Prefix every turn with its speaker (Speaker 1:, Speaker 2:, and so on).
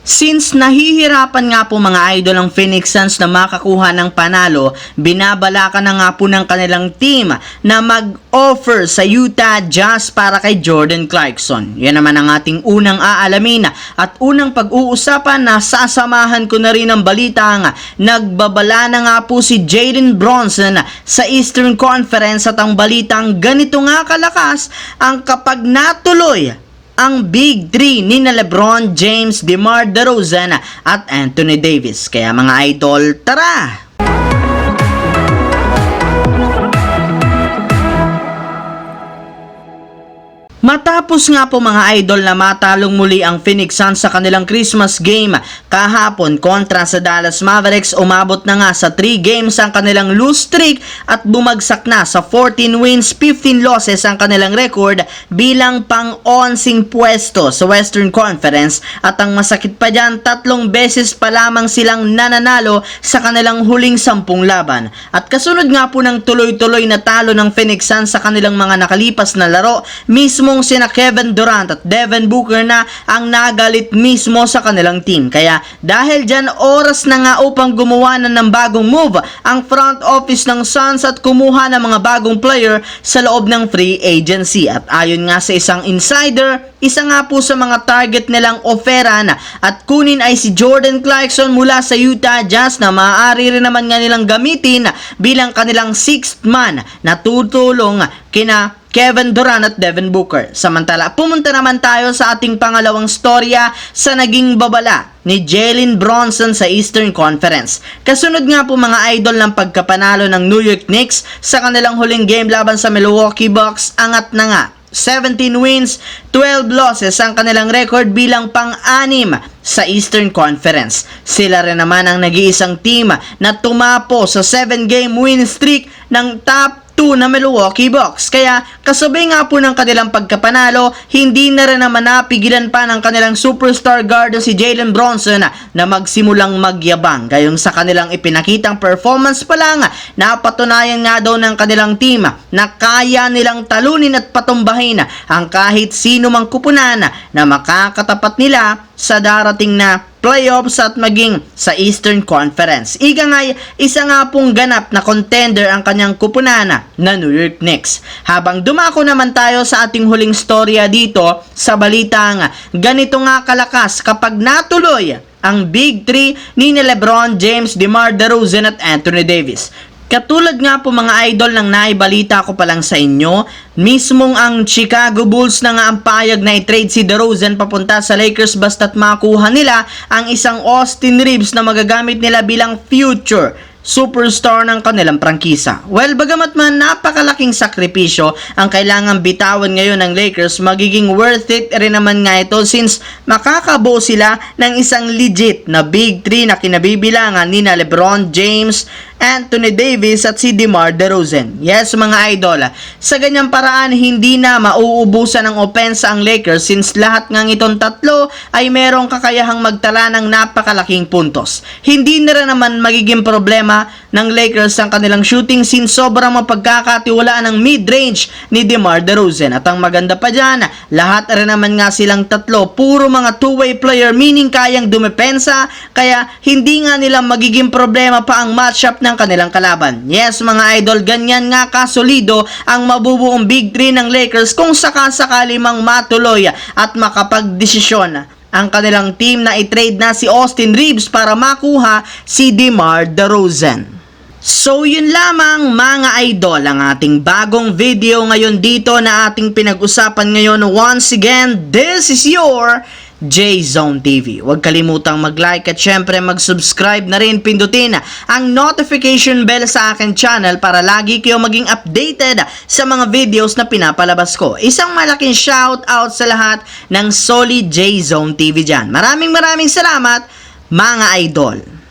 Speaker 1: Since nahihirapan nga po mga idol ang Phoenix Suns na makakuha ng panalo, binabalakan na nga po ng kanilang team na mag-offer sa Utah Jazz para kay Jordan Clarkson. Yan naman ang ating unang aalamin at unang pag-uusapan na sasamahan ko na rin ang balita nga nagbabala na nga po si Jalen Brunson sa Eastern Conference at ang balitang ganito nga kalakas ang kapag natuloy ang Big 3 ni na LeBron James, DeMar DeRozan at Anthony Davis. Kaya mga idol, tara! Matapos nga po mga idol na matalong muli ang Phoenix Suns sa kanilang Christmas game kahapon kontra sa Dallas Mavericks, umabot na nga sa 3 games ang kanilang lose streak at bumagsak na sa 14 wins, 15 losses ang kanilang record bilang pang-11 pwesto sa Western Conference at ang masakit pa dyan, 3 beses pa lamang silang nananalo sa kanilang huling 10 laban. At kasunod nga po ng tuloy-tuloy na talo ng Phoenix Suns sa kanilang mga nakalipas na laro, mismo sina Kevin Durant at Devin Booker na ang nagalit mismo sa kanilang team. Kaya dahil dyan, oras na nga upang gumawa na ng bagong move ang front office ng Suns at kumuha ng mga bagong player sa loob ng free agency. At ayon nga sa isang insider, isa nga po sa mga target nilang oferan at kunin ay si Jordan Clarkson mula sa Utah Jazz na maaari rin naman nga nilang gamitin bilang kanilang 6th man na tutulong kina Kevin Durant at Devin Booker. Samantala, pumunta naman tayo sa ating pangalawang storya sa naging babala ni Jalen Brunson sa Eastern Conference. Kasunod nga po mga idol ng pagkapanalo ng New York Knicks sa kanilang huling game laban sa Milwaukee Bucks, angat na nga 17 wins, 12 losses ang kanilang record bilang pang-anim sa Eastern Conference. Sila rin naman ang nag-iisang team na tumapo sa 7-game win streak ng top 2 na Milwaukee Bucks. Kaya kasabay nga po ng kanilang pagkapanalo, hindi na rin naman napigilan pa ng kanilang superstar guard si Jalen Brunson na magsimulang magyabang. Gayong sa kanilang ipinakitang performance pa lang, napatunayan nga daw ng kanilang team na kaya nilang talunin at patumbahin ang kahit sino mang kupunan na makakatapat nila sa darating na playoffs at maging sa Eastern Conference. Ika nga, isa nga pong ganap na contender ang kanyang kupunan na New York Knicks. Habang dumako naman tayo sa ating huling storya dito sa balitang ganito nga kalakas kapag natuloy ang Big 3 ni LeBron James, DeMar DeRozan at Anthony Davis. Katulad nga po mga idol ng naibalita ko pa lang sa inyo, mismong ang Chicago Bulls na nga ang payag na i-trade si DeRozan papunta sa Lakers basta't makuha nila ang isang Austin Reeves na magagamit nila bilang future superstar ng kanilang prangkisa. Well, bagamat man napakalaking sakripisyo ang kailangang bitawan ngayon ng Lakers, magiging worth it rin naman nga ito since makakabuo sila ng isang legit na Big 3 na kinabibilangan ni na LeBron James, Anthony Davis at si DeMar DeRozan. Yes mga idol, sa ganyang paraan hindi na mauubusan ng opensa ang Lakers since lahat ng itong tatlo ay merong kakayahang magtala ng napakalaking puntos. Hindi na rin naman magiging problema ng Lakers ang kanilang shooting since sobrang mapagkakatiwalaan ng mid-range ni DeMar DeRozan. At ang maganda pa dyan, lahat rin naman nga silang tatlo puro mga two-way player, meaning kayang dumepensa, kaya hindi nga nila magiging problema pa ang matchup ng kanilang kalaban. Yes mga idol, ganyan nga kasolido ang mabubuong Big 3 ng Lakers kung sakasakali mang matuloy at makapagdesisyon ang kanilang team na i-trade na si Austin Reeves para makuha si DeMar DeRozan. So yun lamang mga idol ang ating bagong video ngayon dito na ating pinag-usapan ngayon. Once again, this is your J-Zone TV. Huwag kalimutang mag-like at syempre mag-subscribe na rin, pindutin ang notification bell sa akin channel para lagi kayo maging updated sa mga videos na pinapalabas ko. Isang malaking shout out sa lahat ng solid J-Zone TV dyan. Maraming salamat mga idol.